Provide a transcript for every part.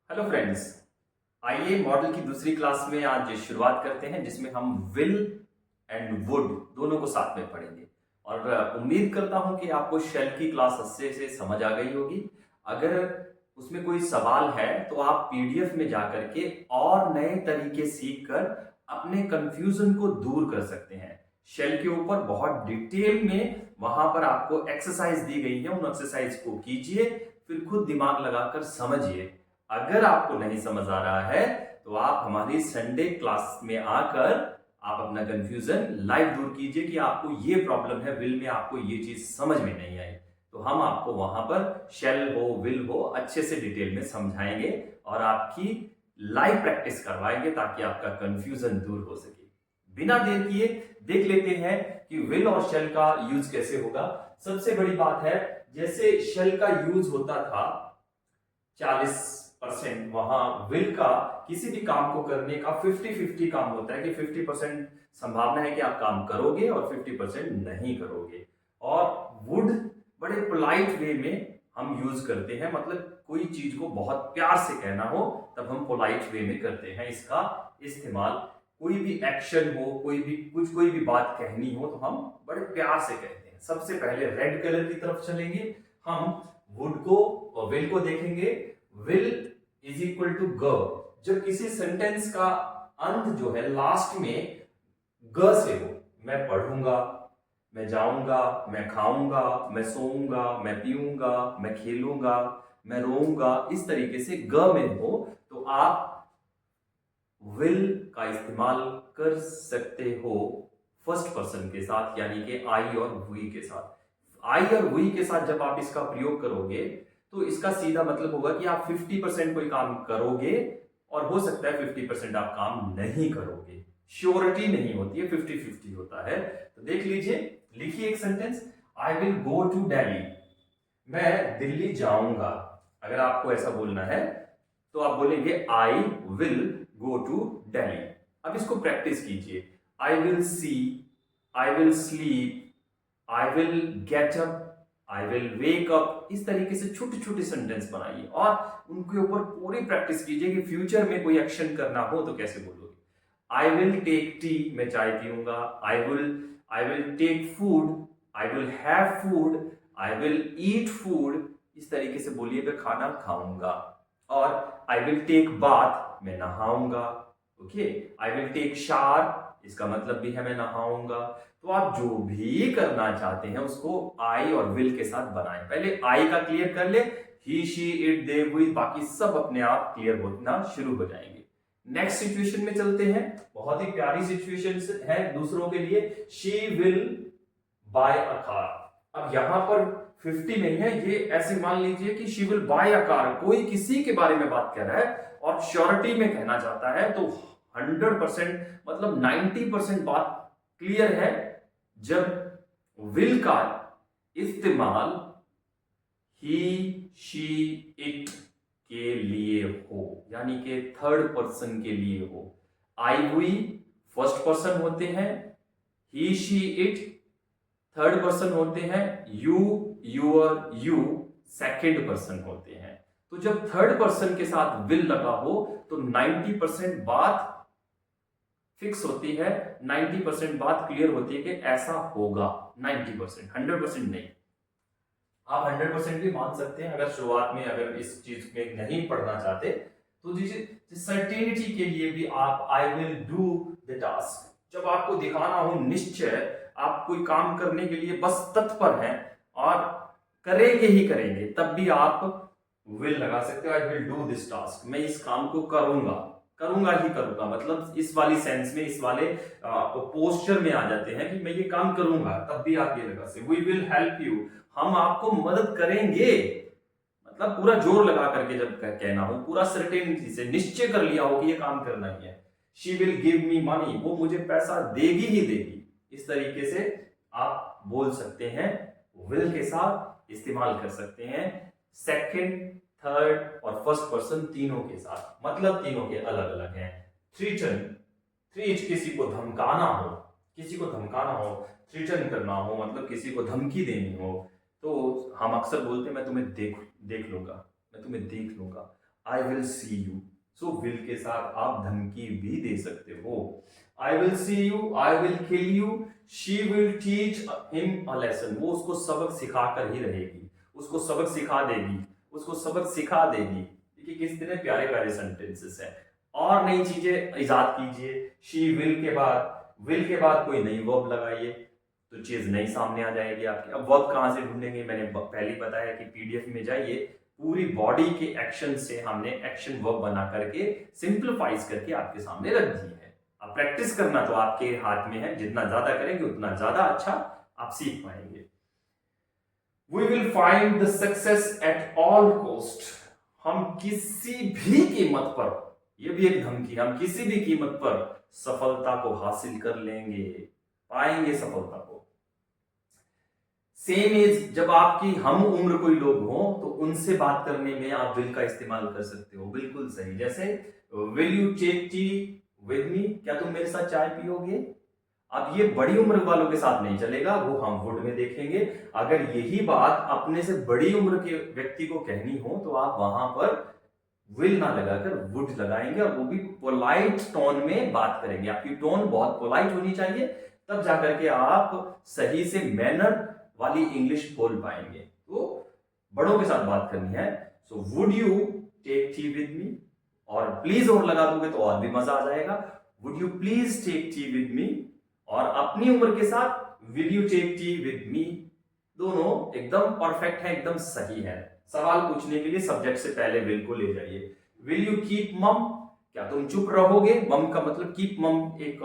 Hello friends. आइए model की दूसरी क्लास में आज शुरुआत करते हैं जिसमें हम विल एंड वुड दोनों को साथ में पढ़ेंगे। और उम्मीद करता हूं कि आपको शेल की क्लास अच्छे से समझ आ गई होगी। अगर उसमें कोई सवाल है तो आप पीडीएफ में जाकर के और नए तरीके सीख कर अपने कंफ्यूजन को दूर कर सकते हैं। शेल के ऊपर बहुत डिटेल में वहां पर आपको एक्सरसाइज दी गई है, उन एक्सरसाइज को कीजिए, फिर खुद दिमाग लगाकर समझिए। अगर आपको नहीं समझ आ रहा है तो आप हमारी संडे क्लास में आकर आप अपना कंफ्यूजन लाइव दूर कीजिए कि आपको ये प्रॉब्लम है, विल में आपको ये चीज समझ में नहीं आई, तो हम आपको वहां पर शेल हो विल हो अच्छे से डिटेल में समझाएंगे और आपकी लाइव प्रैक्टिस करवाएंगे ताकि आपका कंफ्यूजन दूर हो सके। बिना देर किए देख लेते हैं कि विल और शेल का यूज कैसे होगा। सबसे बड़ी बात है, जैसे शेल का यूज होता था 40%, वहां विल का किसी भी काम को करने का 50-50 काम होता है कि 50% संभावना है कि आप काम करोगे और 50% नहीं करोगे। और वुड बड़े पोलाइट वे में हम यूज करते हैं, मतलब कोई चीज को बहुत प्यार से कहना हो तब हम पोलाइट वे में करते हैं इसका इस्तेमाल। कोई भी एक्शन हो, कोई भी बात कहनी हो तो हम बड़े प्यार से कहते हैं। सबसे पहले रेड कलर की तरफ चलेंगे, हम वुड को और विल को देखेंगे। विल इज इक्वल टू ग। जब किसी सेंटेंस का अंत जो है लास्ट में ग से हो, मैं पढ़ूंगा, मैं जाऊंगा, मैं खाऊंगा, मैं सोऊंगा, मैं पीऊंगा, मैं खेलूंगा, मैं रोऊंगा, इस तरीके से ग में हो तो आप विल का इस्तेमाल कर सकते हो फर्स्ट पर्सन के साथ, यानी कि आई और वी के साथ। आई और वी के साथ जब आप इसका प्रयोग करोगे तो इसका सीधा मतलब होगा कि आप 50% कोई काम करोगे और हो सकता है 50% आप काम नहीं करोगे। श्योरिटी नहीं होती है, 50-50 होता है। तो देख लीजिए, लिखिए एक sentence, I will go to Delhi. मैं दिल्ली जाऊंगा। अगर आपको ऐसा बोलना है तो आप बोलेंगे I will go to Delhi. अब इसको प्रैक्टिस कीजिए, I will see, I will sleep, I will get up, I will wake up. इस तरीके से छोटे छोटे सेंटेंस बनाइए और उनके ऊपर पूरी प्रैक्टिस कीजिए कि फ्यूचर में कोई एक्शन करना हो तो कैसे बोलोगे। आई विल टेक टी, मैं चाय पीऊंगा। I will take food, I will have food, I will eat food. इस तरीके से बोलिए, मैं खाना खाऊंगा। और आई विल टेक बाथ, मैं नहाऊंगा। Okay, I will take shower, इसका मतलब भी है मैं नहाऊंगा। तो आप जो भी करना चाहते हैं उसको आई और विल के साथ बनाएं। पहले आई का क्लियर कर ले, ही शी इट दे वी, बाकी सब अपने आप क्लियर होना शुरू हो जाएंगे। नेक्स्ट सिचुएशन में चलते हैं, बहुत ही प्यारी सिचुएशन है दूसरों के लिए। She will buy a car. अब यहां पर 50 नहीं है, ये ऐसे मान लीजिए कि she will buy a car, कोई किसी के बारे में बात कर रहा है और श्योरिटी में कहना चाहता है तो 100% मतलब 90% बात क्लियर है जब विल का इस्तेमाल ही शी इट के लिए हो, यानी कि थर्ड पर्सन के लिए हो। आई वी फर्स्ट पर्सन होते हैं, he she it third person होते हैं, you your you second person होते हैं। तो जब थर्ड पर्सन के साथ विल लगा हो तो 90% बात फिक्स होती है, 90% बात क्लियर होती है कि ऐसा होगा। 90%, 100% नहीं। आप 100% भी मान सकते हैं अगर शुरुआत में अगर इस चीज में नहीं पढ़ना चाहते तो दीजिए सर्टेनिटी के लिए भी आप I will do the task. जब आपको दिखाना हो निश्चय, आप कोई काम करने के लिए बस तत्पर हैं और करेंगे ही करेंगे, तब भी आप विल लगा सकते हो। I will do this task, मैं इस काम को करूंगा, करूंगा ही करूंगा, मतलब इस वाली सेंस में, इस वाले पोस्चर में आ जाते हैं कि मैं ये काम करूंगा, तब भी आप ये लगा सकते। वी विल हेल्प यू, हम आपको मदद करेंगे, मतलब पूरा जोर लगा करके जब कहना हो, पूरा सर्टेनिटी से निश्चय कर लिया हो कि ये काम करना ही है। She will give me money, वो मुझे पैसा देगी ही देगी। इस तरीके से आप बोल सकते हैं, विल के साथ इस्तेमाल कर सकते हैं सेकंड, थर्ड और फर्स्ट पर्सन तीनों के साथ, मतलब तीनों के अलग अलग हैं। थ्रीटन, थ्रीट किसी को धमकाना हो, किसी को धमकाना हो, थ्रीटन करना हो मतलब किसी को धमकी देनी हो, तो हम अक्सर बोलते हैं मैं तुम्हें देख देख लूंगा, मैं तुम्हें देख लूंगा। आई will C you. So will के साथ आप धमकी भी दे सकते हो। आई will C you, I will kill you, she will teach him a lesson. वो उसको सबक सिखा कर ही रहेगी, उसको सबक सिखा देगी, उसको सबक सिखा देगी। देखिए किस तरह प्यारे प्यारे सेंटेंसेस है। और नई चीजें इजाद कीजिए। शी विल के बाद कोई नई वर्ब लगाइए तो चीज नई सामने आ जाएगी आपकी। अब वर्ब कहां से ढूंढेंगे, मैंने पहले ही बताया कि पीडीएफ में जाइए, पूरी बॉडी के एक्शन से हमने एक्शन वर्ब बना करके सिंप्लीफाइज करके आपके सामने रख दी है। अब प्रैक्टिस करना तो आपके हाथ में है, जितना ज्यादा करेंगे उतना ज्यादा अच्छा आप सीख पाएंगे। We will find the success at all cost। हम किसी भी कीमत पर, यह भी एक धमकी, हम किसी भी कीमत पर सफलता को हासिल कर लेंगे, पाएंगे सफलता को। सेम एज, जब आपकी हम उम्र कोई लोग हो तो उनसे बात करने में आप विल का इस्तेमाल कर सकते हो, बिल्कुल सही। जैसे will you take tea with me, क्या तुम मेरे साथ चाय पियोगे। अब ये बड़ी उम्र वालों के साथ नहीं चलेगा, वो हम वुड में देखेंगे। अगर यही बात अपने से बड़ी उम्र के व्यक्ति को कहनी हो तो आप वहां पर विल ना लगाकर वुड लगाएंगे, और वो भी पोलाइट टोन में बात करेंगे। आपकी टोन बहुत पोलाइट होनी चाहिए, तब जाकर के आप सही से मैनर वाली इंग्लिश बोल पाएंगे। तो बड़ों के साथ बात करनी है। So would you take tea with me, और प्लीज और लगा दोगे तो और भी मजा आ जाएगा। Would you please take tea with me, और अपनी उम्र के साथ will you take tea with me, दोनों एकदम परफेक्ट है, एकदम सही है। सवाल पूछने के लिए सब्जेक्ट से पहले विल को ले जाइए। विल यू कीप मम, क्या तुम चुप रहोगे। मम का मतलब, कीप मम एक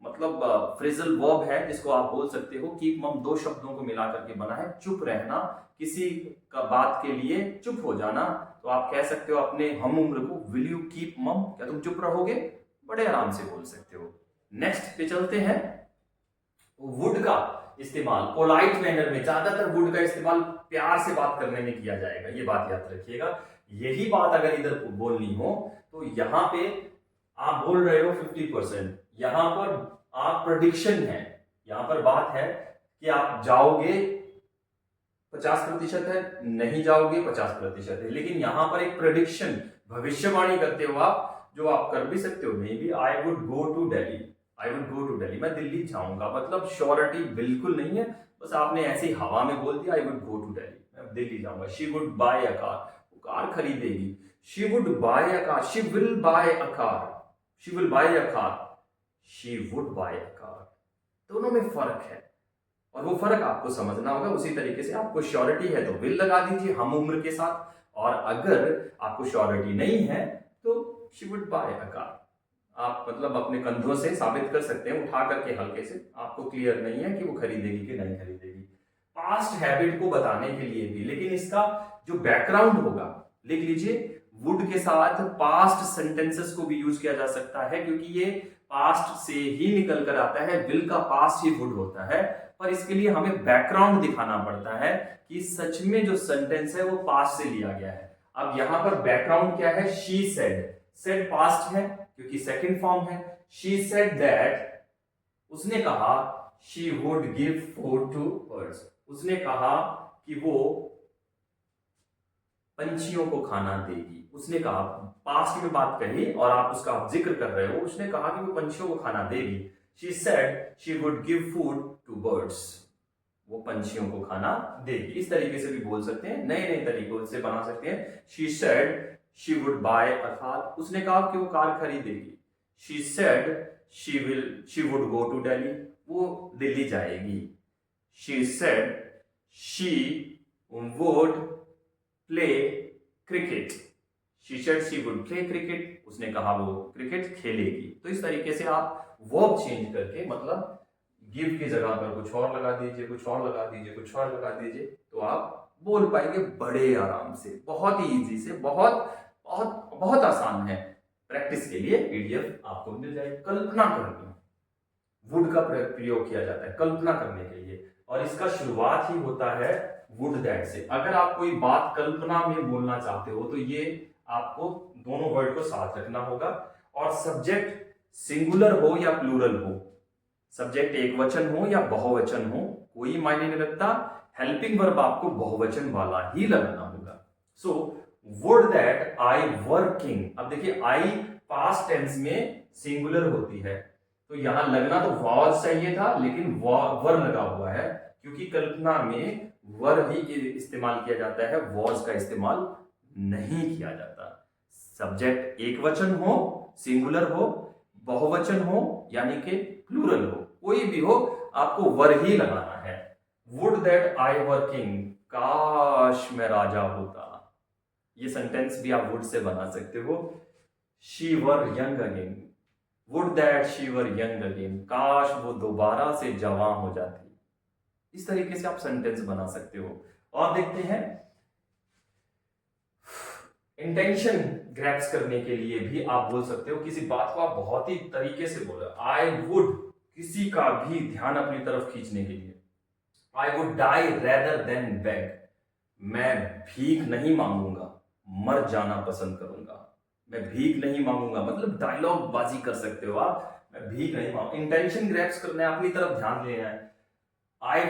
मतलब फ्रेजल वर्ब है जिसको आप बोल सकते हो। कीप मम दो शब्दों को मिलाकर के बना है, चुप रहना, किसी का बात के लिए चुप हो जाना। तो आप कह सकते हो अपने हम उम्र को, विल यू कीप मम, क्या तुम चुप रहोगे, बड़े आराम से बोल सकते हो। नेक्स्ट पे चलते हैं। वुड का इस्तेमाल पोलाइट मैनर में, ज्यादातर वुड का इस्तेमाल प्यार से बात करने में किया जाएगा, ये बात याद रखिएगा। यही बात अगर इधर बोलनी हो तो यहां पे आप बोल रहे हो 50%, यहां पर आप प्रेडिक्शन है, यहां पर बात है कि आप जाओगे 50% है, नहीं जाओगे 50% है, लेकिन यहां पर एक प्रेडिक्शन, भविष्यवाणी करते हो आप, जो आप कर भी सकते हो। Maybe I would go to Delhi, I would go to Delhi, मैं दिल्ली जाऊंगा, मतलब श्योरिटी बिल्कुल नहीं है, बस आपने ऐसे ही हवा में बोल दिया I would go to Delhi, मैं दिल्ली जाऊंगा। She would buy a car, वो कार खरीदेगी। She would buy a car, she will buy a car, she will buy a car, she would buy a car. दोनों में फर्क है, और वो फर्क आपको समझना होगा। उसी तरीके से आपको श्योरिटी है तो विल लगा दीजिए हम उम्र के साथ, और अगर आपको श्योरिटी नहीं है तो she would buy a car. आप मतलब अपने कंधों से साबित कर सकते हैं, उठा करके हल्के से, आपको क्लियर नहीं है कि वो खरीदेगी कि नहीं खरीदेगी। पास्ट हैबिट को बताने के लिए भी, लेकिन इसका जो बैकग्राउंड होगा, लिख लीजिए, वुड के साथ पास्ट सेंटेंसेस को भी यूज किया जा सकता है, क्योंकि ये पास्ट से ही निकल कर आता है। विल का पास्ट ही वुड होता है, पर इसके लिए हमें बैकग्राउंड दिखाना पड़ता है कि सच में जो सेंटेंस है वो पास्ट से लिया गया है। अब यहां पर बैकग्राउंड क्या है, शी सेड, सेड पास्ट है क्योंकि सेकंड फॉर्म है। शी सेड दैट, उसने कहा, she would give food to birds, उसने कहा कि वो पंछियों को खाना देगी। उसने कहा, पास्ट में बात कही और आप उसका जिक्र कर रहे हो, उसने कहा कि वो पंछियों को खाना देगी। She said she would give food to birds, वो पंछियों को खाना देगी। इस तरीके से भी बोल सकते हैं, नए नए तरीकों से बना सकते हैं। She said she would buy a car, उसने कहा कि वो कार खरीदेगी। She said she would go to Delhi, वो दिल्ली जाएगी। She said she would play cricket, she said she would play cricket, उसने कहा वो क्रिकेट खेलेगी। तो इस तरीके से आप वर्ब चेंज करके, मतलब गिव की जगह पर कुछ और लगा दीजिए, कुछ और लगा दीजिए, कुछ और लगा दीजिए, तो आप बोल पाएंगे बड़े आराम से, बहुत ही इजी से, बहुत बहुत बहुत आसान है। प्रैक्टिस के लिए पीडीएफ आपको मिल जाएगी। कल्पना करनी, वुड का प्रयोग किया जाता है कल्पना करने के लिए, और इसका शुरुआत ही होता है वुड दैट से। अगर आप कोई बात कल्पना में बोलना चाहते हो तो ये आपको दोनों वर्ड को साथ रखना होगा, और सब्जेक्ट सिंगुलर हो या प्लूरल हो, सब्जेक्ट एक वचन हो या बहुवचन हो, कोई मायने नहीं रखता, हेल्पिंग वर्ब आपको बहुवचन वाला ही लगना होगा। So would that I working. अब देखिए आई पास्ट टेंस में सिंगुलर होती है, तो यहां लगना तो वॉज चाहिए था, लेकिन वर लगा हुआ है, क्योंकि कल्पना में वर ही इस्तेमाल किया जाता है, वॉज का इस्तेमाल नहीं किया जाता। सब्जेक्ट एक वचन हो, सिंगुलर हो, बहुवचन हो, यानी कि प्लूरल हो, कोई भी हो, आपको वर ही लगाना है। Would that I were king, काश मैं राजा होता। ये सेंटेंस भी आप वुड से बना सकते हो। She were young again, would that she were young again, काश वो दोबारा से जवान हो जाती। इस तरीके से आप सेंटेंस बना सकते हो। और देखते हैं, इंटेंशन ग्रैप्स करने के लिए भी आप बोल सकते हो। किसी बात को आप बहुत ही तरीके से बोलो। आई वुड, किसी का भी ध्यान अपनी तरफ खींचने के लिए। I would die rather than beg, मैं भीख नहीं मांगूंगा, मर जाना पसंद करूंगा। मैं भीख नहीं मांगूंगा मतलब डायलॉग बाजी कर सकते हो आप। मैं भीख नहीं मांगू, इंटेंशन ग्रैप्स करना है, अपनी तरफ ध्यान देना है। I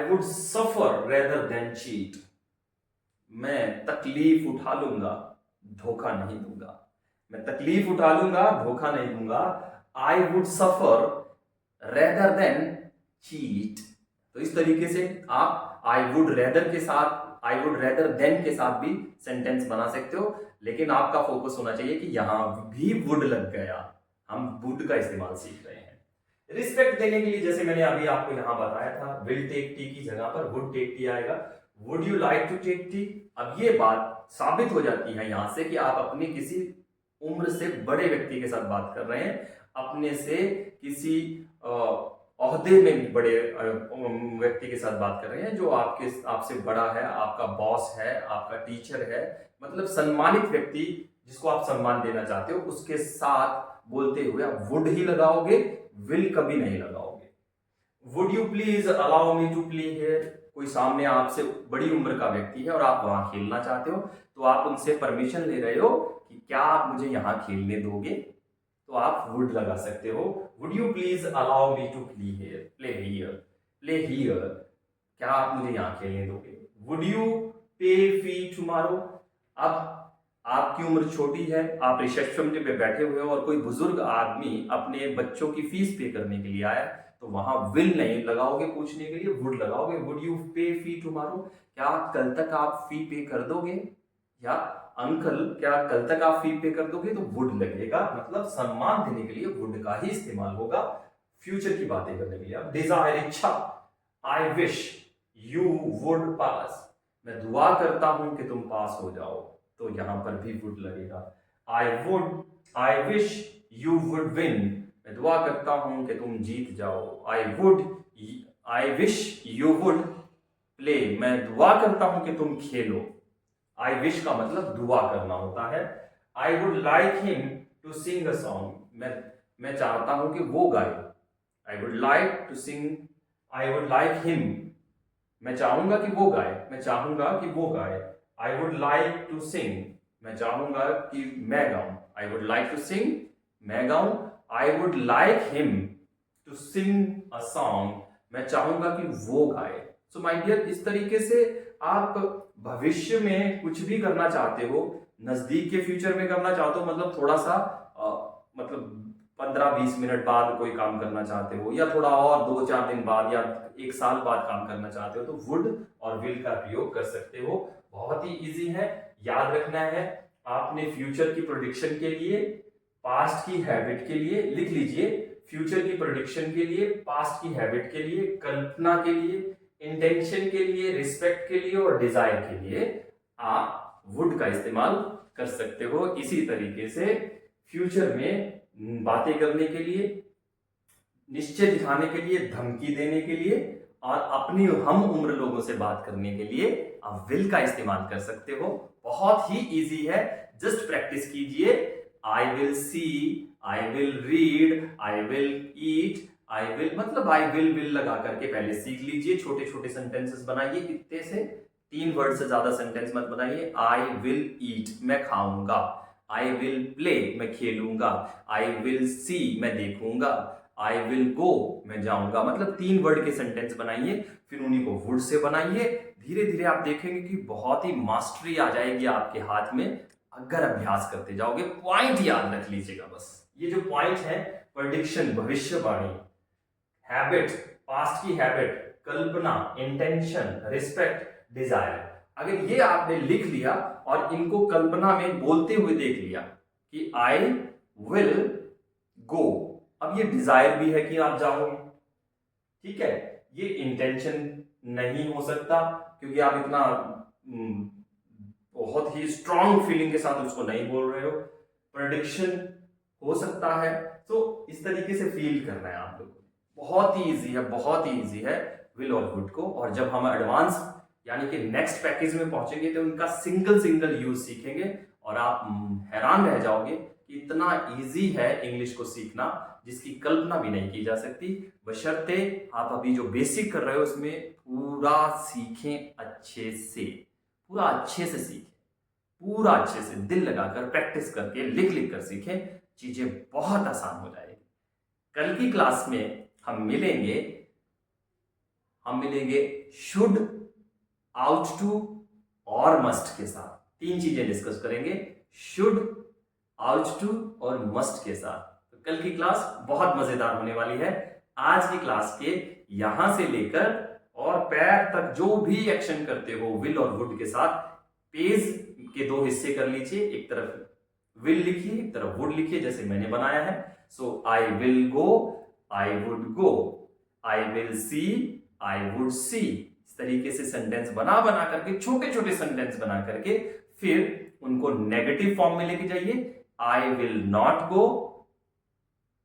would suffer rather than cheat, मैं तकलीफ उठा लूंगा, धोखा नहीं दूंगा। मैं तकलीफ उठा लूंगा, धोखा नहीं दूंगा। I would suffer rather than cheat. तो इस तरीके से आप आई वुड रेदर के साथ, आई वुड रेदर देन के साथ भी सेंटेंस बना सकते हो, लेकिन आपका फोकस होना चाहिए कि यहां भी वुड लग गया, हम वुड का इस्तेमाल सीख रहे हैं। रिस्पेक्ट देने के लिए, जैसे मैंने अभी आपको यहां बताया था, विल टेक टी की जगह पर वुड टेक टी आएगा। Would you like to take tea. अब ये बात साबित हो जाती है यहां से कि आप अपने किसी उम्र से बड़े व्यक्ति के साथ बात कर रहे हैं, अपने से किसी ओहदे में बड़े व्यक्ति के साथ बात कर रहे हैं, जो आपसे बड़ा है, आपका बॉस है, आपका टीचर है, मतलब सम्मानित व्यक्ति जिसको आप सम्मान देना चाहते हो, उसके साथ बोलते हुए आप वुड ही लगाओगे, विल कभी नहीं लगाओगे। Would you please allow me to play here. कोई सामने आपसे बड़ी उम्र का व्यक्ति है और आप वहां खेलना चाहते हो, तो आप उनसे परमिशन ले रहे हो कि क्या आप मुझे यहां खेलने दोगे, तो आप वुड लगा सकते हो। Would you please allow me to play here, play here, play here, क्या आप मुझे यहां खेलने दोगे। वुड यू पे फी टुमारो। अब आपकी उम्र छोटी है, आप रिसेप्शन पे बैठे हुए हो और कोई बुजुर्ग आदमी अपने बच्चों की फीस पे करने के लिए आया, तो वहां विल नहीं लगाओगे पूछने के लिए, वुड लगाओगे। वुड यू पे फी टुमारो, क्या कल तक आप फी पे कर दोगे, या अंकल क्या कल तक आप फी पे कर दोगे, तो वुड लगेगा, मतलब सम्मान देने के लिए वुड का ही इस्तेमाल होगा। फ्यूचर की बातें करने के लिए अब डिजायर, इच्छा, आई विश यू वुड पास, मैं दुआ करता हूं कि तुम पास हो जाओ, तो यहां पर भी वुड लगेगा। I wish you would win, मैं दुआ करता हूं कि तुम जीत जाओ। I wish you would play, मैं दुआ करता हूं कि तुम खेलो। आई विश का मतलब दुआ करना होता है। I would like him to sing a song, मैं चाहता हूं कि वो गाए। I would like to sing, I would like him, मैं चाहूंगा कि वो गाए, मैं चाहूंगा कि वो गाए। I would like to sing, मैं चाहूंगा कि मैं गाऊं। I would like to sing, मैं गाऊं। I would like him to sing a song, मैं चाहूंगा कि वो गाए। सो माय डियर, इस तरीके से आप भविष्य में कुछ भी करना चाहते हो, नजदीक के फ्यूचर में करना चाहते हो, मतलब थोड़ा सा मतलब 15-20 मिनट बाद कोई काम करना चाहते हो, या थोड़ा और 2-4 दिन बाद या 1 साल बाद काम करना चाहते हो, तो वुड और विल का प्रयोग कर सकते हो। बहुत ही इजी है, याद रखना है। आपने फ्यूचर की प्रोडिक्शन के लिए, पास्ट की हैबिट के लिए लिख लीजिए। फ्यूचर की प्रोडिक्शन के लिए, पास्ट की हैबिट के लिए, कल्पना के लिए, इंटेंशन के लिए, रिस्पेक्ट के लिए और डिजायर के लिए आप वुड का इस्तेमाल कर सकते हो। इसी तरीके से फ्यूचर में बातें करने के लिए, निश्चय दिखाने के लिए, धमकी देने के लिए और अपनी हम उम्र लोगों से बात करने के लिए आप विल का इस्तेमाल कर सकते हो। बहुत ही इजी है, जस्ट प्रैक्टिस कीजिए। I will see, I will read, I will eat, I will, मतलब आई विल लगा करके पहले सीख लीजिए। छोटे छोटे सेंटेंसेस बनाइए, इतने से 3 वर्ड से ज्यादा सेंटेंस मत बनाइए। आई विल ईट, मैं खाऊंगा। आई विल प्ले, मैं खेलूंगा। आई विल सी, मैं देखूंगा। आई विल गो, मैं जाऊंगा। मतलब 3 वर्ड के सेंटेंस बनाइए, फिर उन्हीं को वुड से बनाइए। धीरे धीरे आप देखेंगे कि बहुत ही मास्टरी आ जाएगी आपके हाथ में अगर अभ्यास करते जाओगे। पॉइंट याद रख लीजिएगा बस, ये जो पॉइंट है, प्रेडिक्शन भविष्यवाणी, हैबिट पास्ट की हैबिट, कल्पना, इंटेंशन, रिस्पेक्ट, डिजायर, अगर ये आपने लिख लिया और इनको कल्पना में बोलते हुए देख लिया कि आई विल गो, अब ये डिजायर भी है कि आप जाओगे, ठीक है। ये इंटेंशन नहीं हो सकता क्योंकि आप इतना बहुत ही स्ट्रांग फीलिंग के साथ उसको नहीं बोल रहे हो। प्रेडिक्शन हो सकता है। तो इस तरीके से फील करना है आप लोगों को। बहुत ही इजी है, बहुत ही इजी है विल और वुड को। और जब हम एडवांस यानी कि नेक्स्ट पैकेज में पहुंचेंगे तो उनका सिंगल सिंगल यूज सीखेंगे और आप हैरान रह जाओगे कि इतना इजी है इंग्लिश को सीखना जिसकी कल्पना भी नहीं की जा सकती, बशर्ते आप अभी जो बेसिक कर रहे हो उसमें पूरा सीखें अच्छे से, पूरा अच्छे से सीखें, पूरा अच्छे से दिल लगाकर प्रैक्टिस करके लिख लिख कर सीखें, चीजें बहुत आसान हो जाएगी। कल की क्लास में हम मिलेंगे शुड, आउट टू और मस्ट के साथ। तीन चीजें डिस्कस करेंगे शुड, आउट टू और मस्ट के साथ। तो कल की क्लास बहुत मजेदार होने वाली है। आज की क्लास के यहां से लेकर और पैर तक जो भी एक्शन करते हो विल और वुड के साथ, पेज के दो हिस्से कर लीजिए, एक तरफ विल लिखिए, एक तरफ वुड लिखिए जैसे मैंने बनाया है। So I will go, I would go, I will see, I would see. इस तरीके से सेंटेंस बना बना करके, छोटे छोटे सेंटेंस बना करके फिर उनको नेगेटिव फॉर्म में लेके जाइए। I will not go,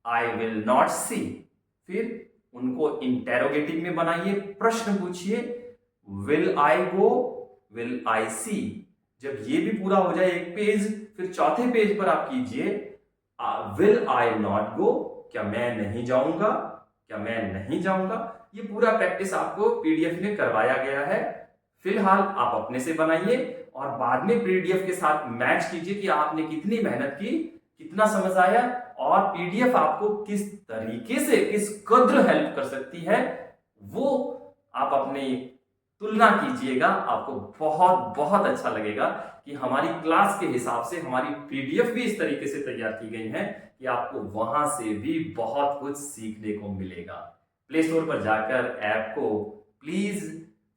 I will not see. फिर उनको इंटेरोगेटिव में बनाइए, प्रश्न पूछिए, will I go, will I सी। जब ये भी पूरा हो जाए एक पेज, फिर चौथे पेज पर आप कीजिए विल आई नॉट गो, क्या मैं नहीं जाऊंगा, क्या मैं नहीं जाऊंगा। ये पूरा प्रैक्टिस आपको पीडीएफ में करवाया गया है, फिलहाल आप अपने से बनाइए और बाद में पीडीएफ के साथ मैच कीजिए कि आपने कितनी मेहनत की, कितना समझ आया और पीडीएफ आपको किस तरीके से, किस कद्र हेल्प कर सकती है, वो आप अपनी तुलना कीजिएगा। आपको बहुत बहुत अच्छा लगेगा कि हमारी क्लास के हिसाब से हमारी पीडीएफ भी इस तरीके से तैयार की गई है कि आपको वहां से भी बहुत कुछ सीखने को मिलेगा। प्ले स्टोर पर जाकर ऐप को प्लीज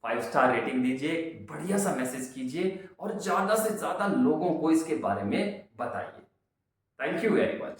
5 स्टार रेटिंग दीजिए, बढ़िया सा मैसेज कीजिए और ज्यादा से ज्यादा लोगों को इसके बारे में बताइए। Thank you very much.